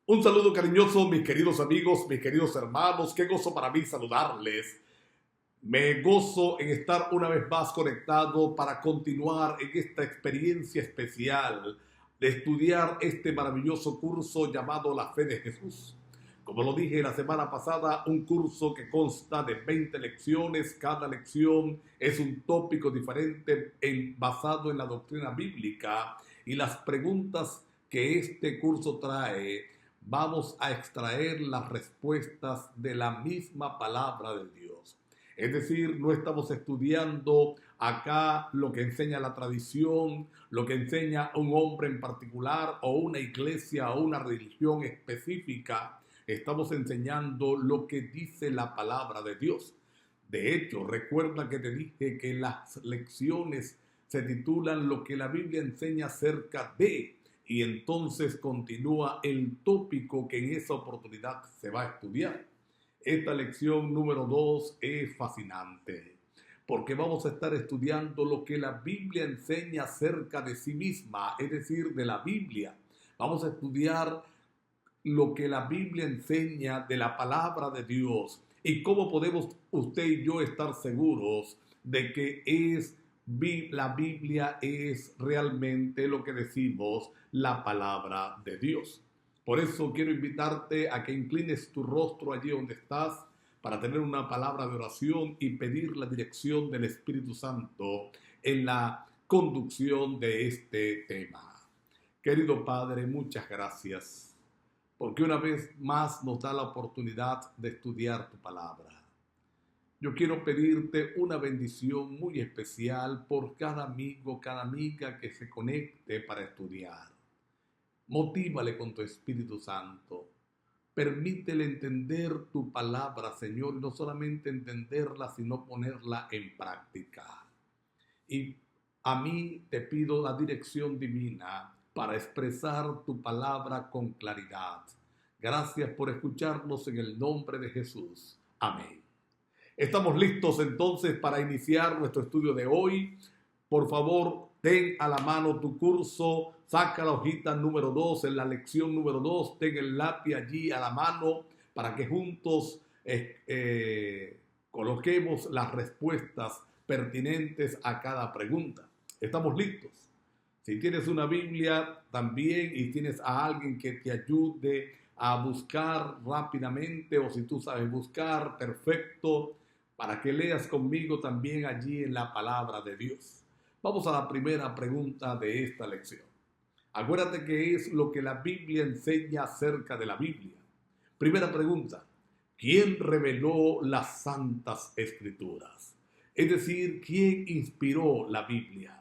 Un saludo cariñoso, mis queridos amigos, mis queridos hermanos. Qué gozo para mí saludarles. Me gozo en estar una vez más conectado para continuar en esta experiencia especial de estudiar este maravilloso curso llamado La Fe de Jesús. Como lo dije la semana pasada, un curso que consta de 20 lecciones. Cada lección es un tópico diferente basado en la doctrina bíblica, y las preguntas que este curso trae, vamos a extraer las respuestas de la misma palabra de Dios. Es decir, no estamos estudiando acá lo que enseña la tradición, lo que enseña un hombre en particular o una iglesia o una religión específica. Estamos enseñando lo que dice la palabra de Dios. De hecho, recuerda que te dije que las lecciones se titulan Lo que la Biblia enseña acerca de, y entonces continúa el tópico que en esa oportunidad se va a estudiar. Esta lección número 2 es fascinante porque vamos a estar estudiando lo que la Biblia enseña acerca de sí misma, es decir, de la Biblia. Vamos a estudiar lo que la Biblia enseña de la palabra de Dios y cómo podemos usted y yo estar seguros de que la Biblia es realmente lo que decimos, la palabra de Dios. Por eso quiero invitarte a que inclines tu rostro allí donde estás para tener una palabra de oración y pedir la dirección del Espíritu Santo en la conducción de este tema. Querido Padre, muchas gracias porque una vez más nos da la oportunidad de estudiar tu palabra. Yo quiero pedirte una bendición muy especial por cada amigo, cada amiga que se conecte para estudiar. Motívale con tu Espíritu Santo. Permítele entender tu palabra, Señor, y no solamente entenderla, sino ponerla en práctica. Y a mí te pido la dirección divina para expresar tu palabra con claridad. Gracias por escucharnos en el nombre de Jesús. Amén. Estamos listos entonces para iniciar nuestro estudio de hoy. Por favor, ten a la mano tu curso, saca la hojita número 2, en la lección número 2, ten el lápiz allí a la mano para que juntos coloquemos las respuestas pertinentes a cada pregunta. ¿Estamos listos? Si tienes una Biblia también y tienes a alguien que te ayude a buscar rápidamente, o si tú sabes buscar, perfecto, para que leas conmigo también allí en la palabra de Dios. Vamos a la primera pregunta de esta lección. Acuérdate que es lo que la Biblia enseña acerca de la Biblia. Primera pregunta: ¿quién reveló las Santas Escrituras? Es decir, ¿quién inspiró la Biblia?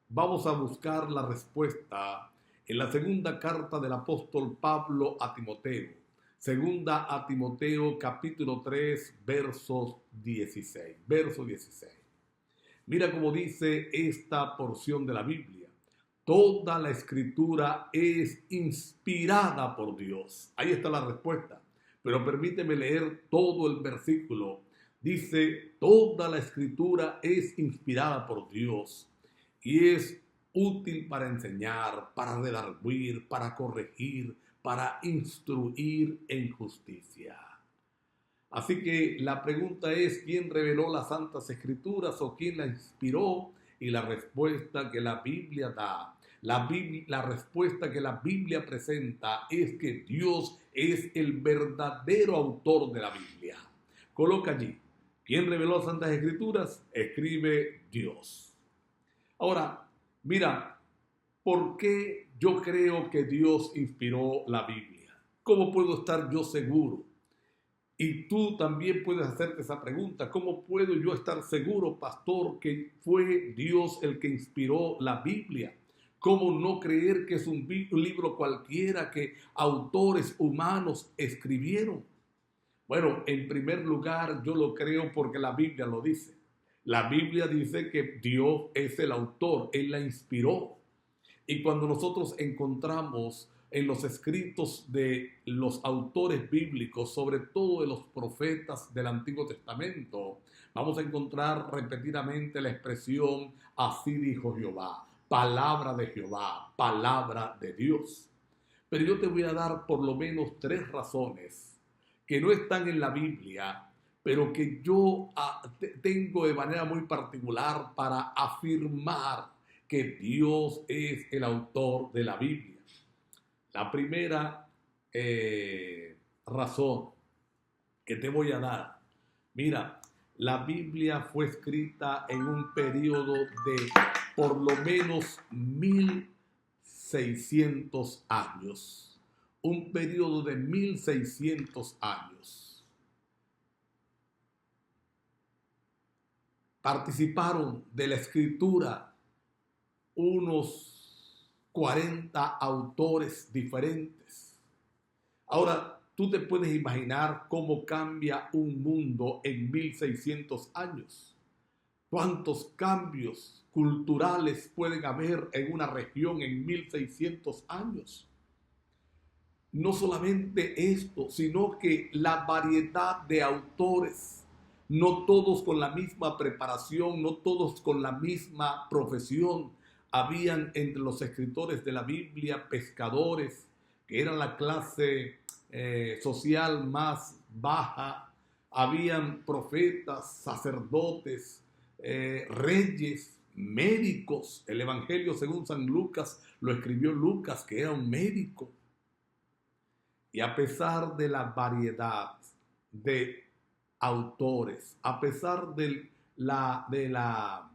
Vamos a buscar la respuesta en la segunda carta del apóstol Pablo a Timoteo. Segunda a Timoteo, capítulo 3, verso 16. Mira cómo dice esta porción de la Biblia. Toda la escritura es inspirada por Dios. Ahí está la respuesta. Pero permíteme leer todo el versículo. Dice, toda la escritura es inspirada por Dios y es útil para enseñar, para redarguir, para corregir, para instruir en justicia. Así que la pregunta es, ¿quién reveló las Santas Escrituras o quién las inspiró? Y la respuesta que la Biblia da, la respuesta que la Biblia presenta es que Dios es el verdadero autor de la Biblia. Coloca allí, ¿quién reveló las Santas Escrituras? Escribe Dios. Ahora, mira, ¿por qué yo creo que Dios inspiró la Biblia? ¿Cómo puedo estar yo seguro? Y tú también puedes hacerte esa pregunta. ¿Cómo puedo yo estar seguro, pastor, que fue Dios el que inspiró la Biblia? ¿Cómo no creer que es un libro cualquiera que autores humanos escribieron? Bueno, en primer lugar, yo lo creo porque la Biblia lo dice. La Biblia dice que Dios es el autor, Él la inspiró. Y cuando nosotros encontramos en los escritos de los autores bíblicos, sobre todo de los profetas del Antiguo Testamento, vamos a encontrar repetidamente la expresión, así dijo Jehová, palabra de Jehová, palabra de Dios. pero yo te voy a dar por lo menos 3 razones que no están en la Biblia, pero que yo tengo de manera muy particular para afirmar que Dios es el autor de la Biblia. La primera razón que te voy a dar, mira, la Biblia fue escrita en un periodo de por lo menos 1600 años. Un periodo de 1600 años. Participaron de la escritura unos 40 autores diferentes. Ahora, tú te puedes imaginar cómo cambia un mundo en 1600 años. ¿Cuántos cambios culturales pueden haber en una región en 1600 años? No solamente esto, sino que la variedad de autores, no todos con la misma preparación, no todos con la misma profesión. Habían entre los escritores de la Biblia pescadores, que eran la clase social más baja. Habían profetas, sacerdotes, reyes, médicos. El Evangelio según San Lucas lo escribió Lucas, que era un médico. Y a pesar de la variedad de autores, a pesar de la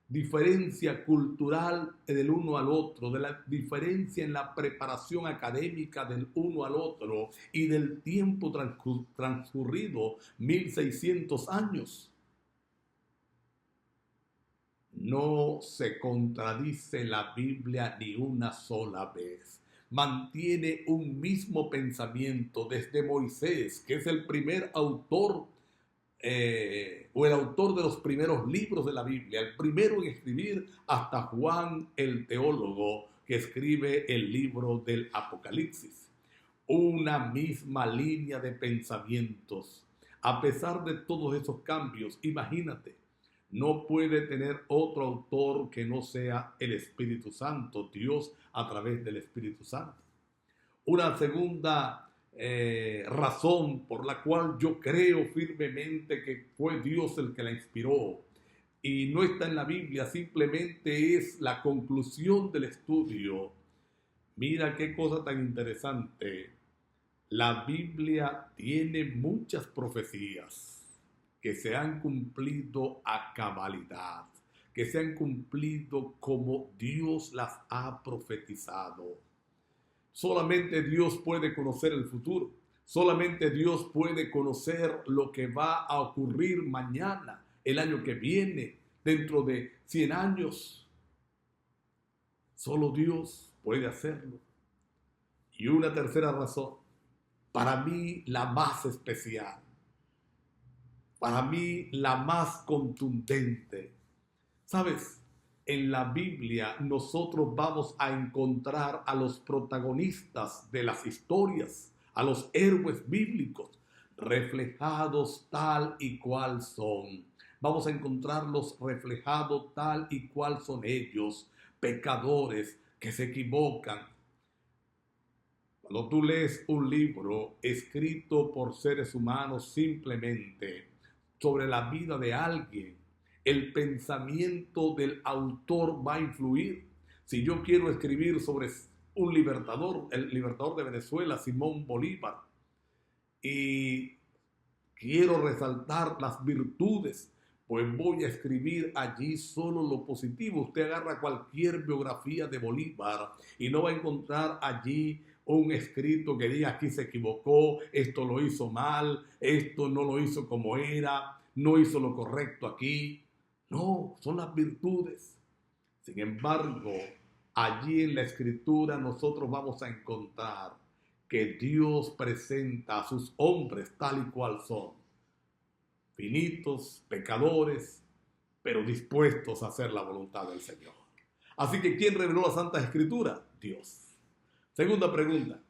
diferencia cultural del uno al otro, de la diferencia en la preparación académica del uno al otro y del tiempo transcurrido, 1600 años, no se contradice la Biblia ni una sola vez. Mantiene un mismo pensamiento desde Moisés, que es el primer autor o el autor de los primeros libros de la Biblia, el primero en escribir, hasta Juan el teólogo, que escribe el libro del Apocalipsis. Una misma línea de pensamientos. A pesar de todos esos cambios, imagínate, no puede tener otro autor que no sea el Espíritu Santo, Dios a través del Espíritu Santo. Una segunda razón por la cual yo creo firmemente que fue Dios el que la inspiró y no está en la Biblia, simplemente es la conclusión del estudio. Mira qué cosa tan interesante. La Biblia tiene muchas profecías que se han cumplido a cabalidad, que se han cumplido como Dios las ha profetizado. Solamente Dios puede conocer el futuro. Solamente Dios puede conocer lo que va a ocurrir mañana, el año que viene, dentro de 100 años. Solo Dios puede hacerlo. Y una tercera razón, para mí la más especial, para mí la más contundente. ¿Sabes? En la Biblia nosotros vamos a encontrar a los protagonistas de las historias, a los héroes bíblicos, reflejados tal y cual son. Vamos a encontrarlos reflejados tal y cual son ellos, pecadores que se equivocan. Cuando tú lees un libro escrito por seres humanos simplemente sobre la vida de alguien, el pensamiento del autor va a influir. Si yo quiero escribir sobre un libertador, el libertador de Venezuela, Simón Bolívar, y quiero resaltar las virtudes, pues voy a escribir allí solo lo positivo. Usted agarra cualquier biografía de Bolívar y no va a encontrar allí un escrito que diga aquí se equivocó, esto lo hizo mal, esto no lo hizo como era, no hizo lo correcto aquí. No, son las virtudes. Sin embargo, allí en la Escritura nosotros vamos a encontrar que Dios presenta a sus hombres tal y cual son. Finitos, pecadores, pero dispuestos a hacer la voluntad del Señor. Así que, ¿quién reveló la Santa Escritura? Dios. Segunda pregunta.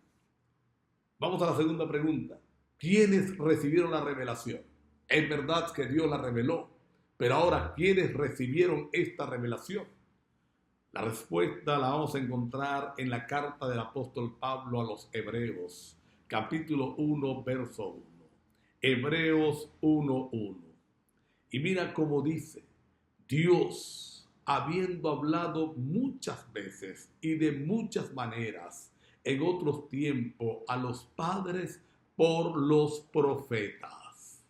Vamos a la segunda pregunta. ¿Quiénes recibieron la revelación? Es verdad que Dios la reveló, pero ahora, ¿quiénes recibieron esta revelación? La respuesta la vamos a encontrar en la carta del apóstol Pablo a los Hebreos, capítulo 1, verso 1. Hebreos 1:1. Y mira cómo dice: Dios, habiendo hablado muchas veces y de muchas maneras en otros tiempos a los padres por los profetas.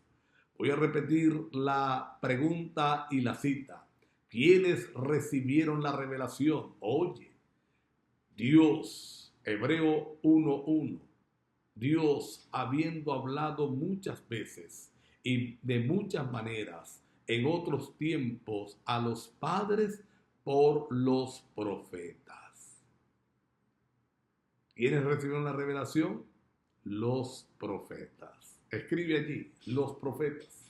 Voy a repetir la pregunta y la cita. ¿Quiénes recibieron la revelación? Oye, Dios, Hebreo 1:1. Dios, habiendo hablado muchas veces y de muchas maneras en otros tiempos a los padres por los profetas. ¿Quiénes recibieron la revelación? Los profetas. Escribe allí, los profetas.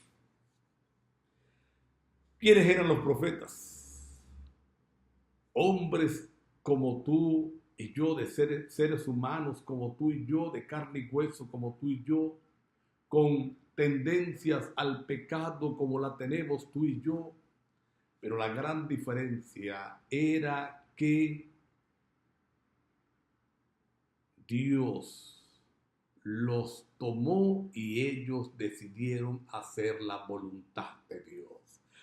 ¿Quiénes eran los profetas? Hombres como tú y yo, de seres humanos como tú y yo, de carne y hueso como tú y yo, con tendencias al pecado como la tenemos tú y yo, pero la gran diferencia era que Dios los tomó y ellos decidieron hacer la voluntad de Dios.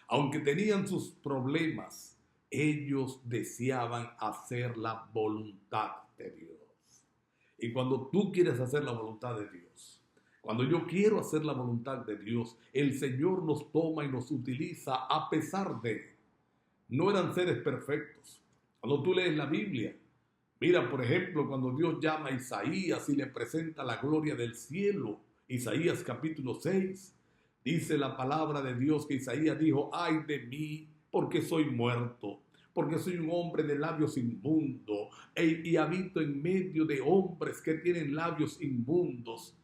Aunque tenían sus problemas, ellos deseaban hacer la voluntad de Dios. Y cuando tú quieres hacer la voluntad de Dios, cuando yo quiero hacer la voluntad de Dios, el Señor nos toma y nos utiliza a pesar de. No eran seres perfectos. Cuando tú lees la Biblia, mira, por ejemplo, cuando Dios llama a Isaías y le presenta la gloria del cielo, Isaías capítulo 6, dice la palabra de Dios que Isaías dijo: ay de mí, porque soy muerto, porque soy un hombre de labios inmundos y habito en medio de hombres que tienen labios inmundos.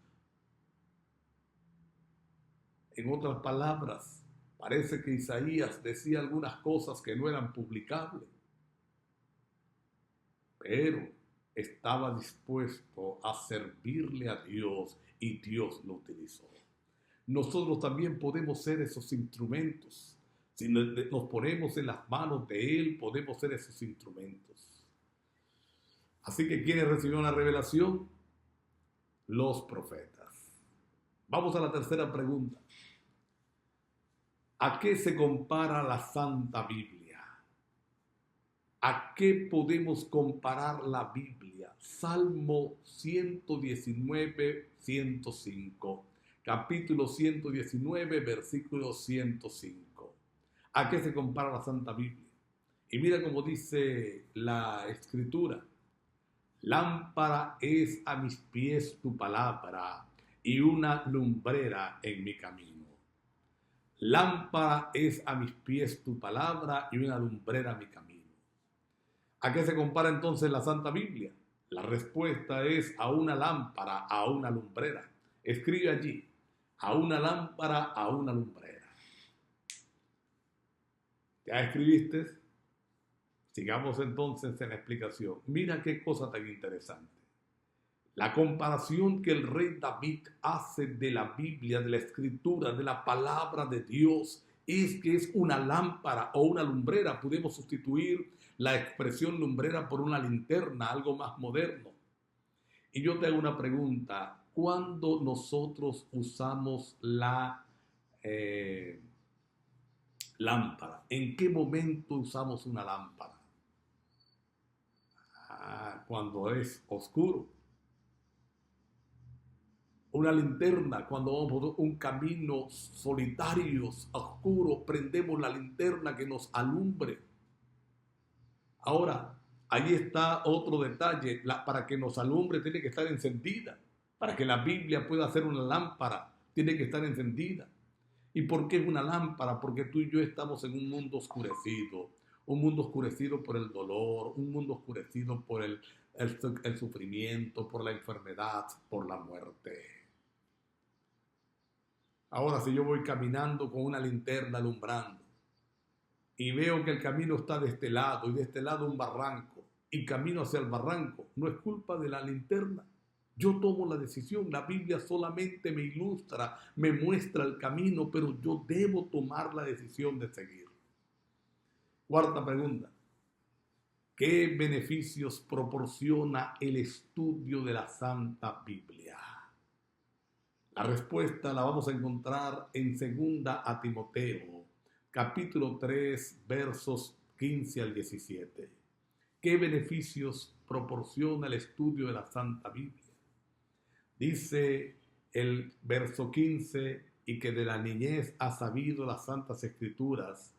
En otras palabras, parece que Isaías decía algunas cosas que no eran publicables, pero estaba dispuesto a servirle a Dios y Dios lo utilizó. Nosotros también podemos ser esos instrumentos. Si nos ponemos en las manos de Él, podemos ser esos instrumentos. Así que, ¿quiénes recibieron la revelación? Los profetas. Vamos a la tercera pregunta. ¿A qué se compara la Santa Biblia? ¿A qué podemos comparar la Biblia? Salmo 119, 105. Capítulo 119, versículo 105. ¿A qué se compara la Santa Biblia? Y mira cómo dice la Escritura. Lámpara es a mis pies tu palabra y una lumbrera en mi camino. Lámpara es a mis pies tu palabra y una lumbrera en mi camino. ¿A qué se compara entonces la Santa Biblia? La respuesta es a una lámpara, a una lumbrera. Escribe allí, a una lámpara, a una lumbrera. ¿Ya escribiste? Sigamos entonces en la explicación. Mira qué cosa tan interesante. La comparación que el rey David hace de la Biblia, de la Escritura, de la palabra de Dios, es que es una lámpara o una lumbrera. Podemos sustituir la expresión lumbrera por una linterna, algo más moderno. Y yo te hago una pregunta. ¿Cuándo nosotros usamos la lámpara? ¿En qué momento usamos una lámpara? Cuando es oscuro. Una linterna, cuando vamos por un camino solitario, oscuro, prendemos la linterna que nos alumbre. Ahora, ahí está otro detalle. Para que nos alumbre tiene que estar encendida. Para que la Biblia pueda ser una lámpara, tiene que estar encendida. ¿Y por qué es una lámpara? Porque tú y yo estamos en un mundo oscurecido. Un mundo oscurecido por el dolor, un mundo oscurecido por el sufrimiento, por la enfermedad, por la muerte. Ahora, si yo voy caminando con una linterna alumbrando y veo que el camino está de este lado y de este lado un barranco y camino hacia el barranco, no es culpa de la linterna. Yo tomo la decisión. La Biblia solamente me ilustra, me muestra el camino, pero yo debo tomar la decisión de seguir. Cuarta pregunta. ¿Qué beneficios proporciona el estudio de la Santa Biblia? La respuesta la vamos a encontrar en 2 Timoteo, capítulo 3, versos 15 al 17. ¿Qué beneficios proporciona el estudio de la Santa Biblia? Dice el verso 15, y que de la niñez ha sabido las Santas Escrituras.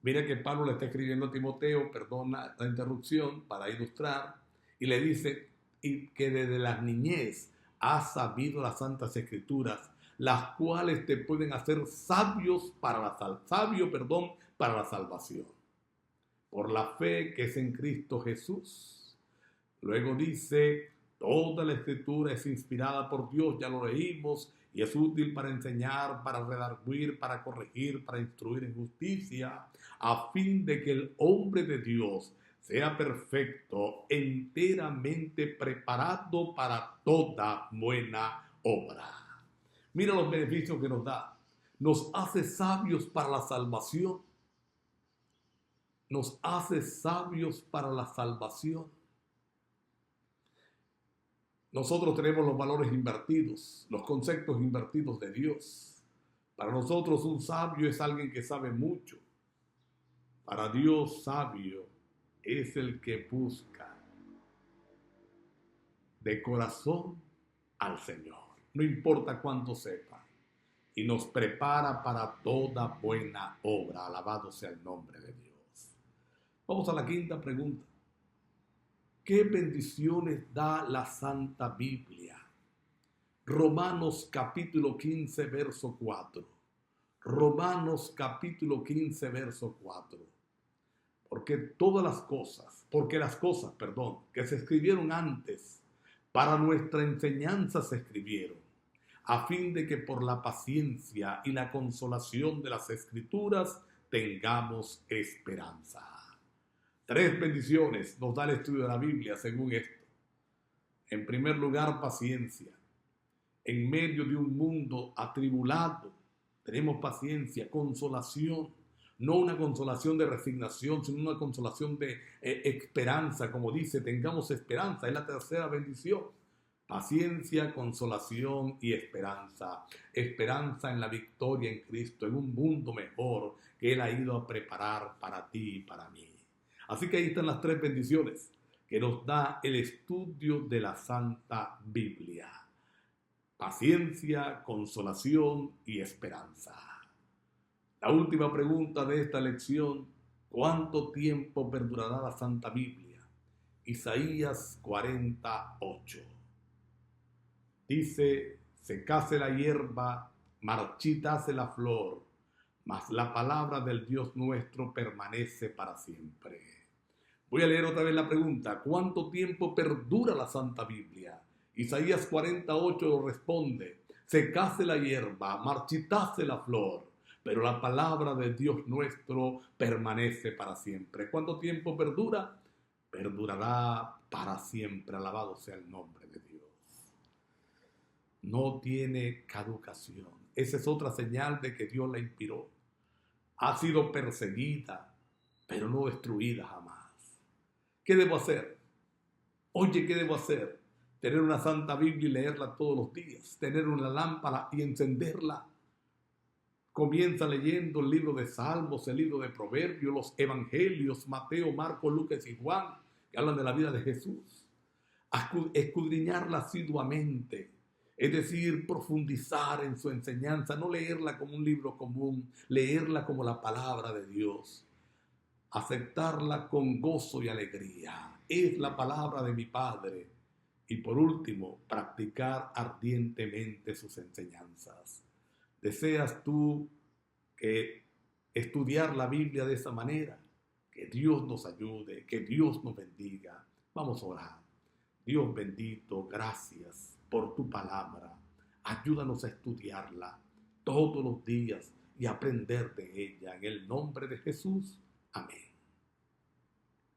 Mira que Pablo le está escribiendo a Timoteo, perdona la interrupción, para ilustrar, y le dice, y que desde la niñez has sabido las Santas Escrituras, las cuales te pueden hacer sabio, para la salvación, por la fe que es en Cristo Jesús. Luego dice, toda la Escritura es inspirada por Dios, ya lo leímos, y es útil para enseñar, para redarguir, para corregir, para instruir en justicia, a fin de que el hombre de Dios sea perfecto, enteramente preparado para toda buena obra. Mira los beneficios que nos da. Nos hace sabios para la salvación. Nos hace sabios para la salvación. Nosotros tenemos los valores invertidos, los conceptos invertidos de Dios. Para nosotros un sabio es alguien que sabe mucho. Para Dios, sabio es el que busca de corazón al Señor, no importa cuánto sepa, y nos prepara para toda buena obra. Alabado sea el nombre de Dios. Vamos a la quinta pregunta. ¿Qué bendiciones da la Santa Biblia? Romanos capítulo 15, verso 4. Romanos capítulo 15, verso 4. Porque las cosas que se escribieron antes, para nuestra enseñanza se escribieron, a fin de que por la paciencia y la consolación de las Escrituras tengamos esperanza. 3 bendiciones nos da el estudio de la Biblia según esto. En primer lugar, paciencia. En medio de un mundo atribulado, tenemos paciencia, consolación. No una consolación de resignación, sino una consolación de esperanza. Como dice, tengamos esperanza. Es la tercera bendición. Paciencia, consolación y esperanza. Esperanza en la victoria en Cristo, en un mundo mejor que Él ha ido a preparar para ti y para mí. Así que ahí están las 3 bendiciones que nos da el estudio de la Santa Biblia. Paciencia, consolación y esperanza. La última pregunta de esta lección: ¿cuánto tiempo perdurará la Santa Biblia? Isaías 48. Dice, secase la hierba, marchítase la flor, mas la palabra del Dios nuestro permanece para siempre. Voy a leer otra vez la pregunta. ¿Cuánto tiempo perdura la Santa Biblia? Isaías 48 lo responde. Secase la hierba, marchitase la flor, pero la palabra de Dios nuestro permanece para siempre. ¿Cuánto tiempo perdura? Perdurará para siempre. Alabado sea el nombre de Dios. No tiene caducación. Esa es otra señal de que Dios la inspiró. Ha sido perseguida, pero no destruida jamás. ¿Qué debo hacer? Oye, ¿qué debo hacer? Tener una Santa Biblia y leerla todos los días. Tener una lámpara y encenderla. Comienza leyendo el libro de Salmos, el libro de Proverbios, los Evangelios, Mateo, Marcos, Lucas y Juan, que hablan de la vida de Jesús. Escudriñarla asiduamente. Es decir, profundizar en su enseñanza. No leerla como un libro común. Leerla como la palabra de Dios. Aceptarla con gozo y alegría. Es la palabra de mi Padre. Y por último, practicar ardientemente sus enseñanzas. ¿Deseas tú que estudiar la Biblia de esa manera? Que Dios nos ayude, que Dios nos bendiga. Vamos a orar. Dios bendito, gracias por tu palabra. Ayúdanos a estudiarla todos los días y aprender de ella. En el nombre de Jesús. Amén.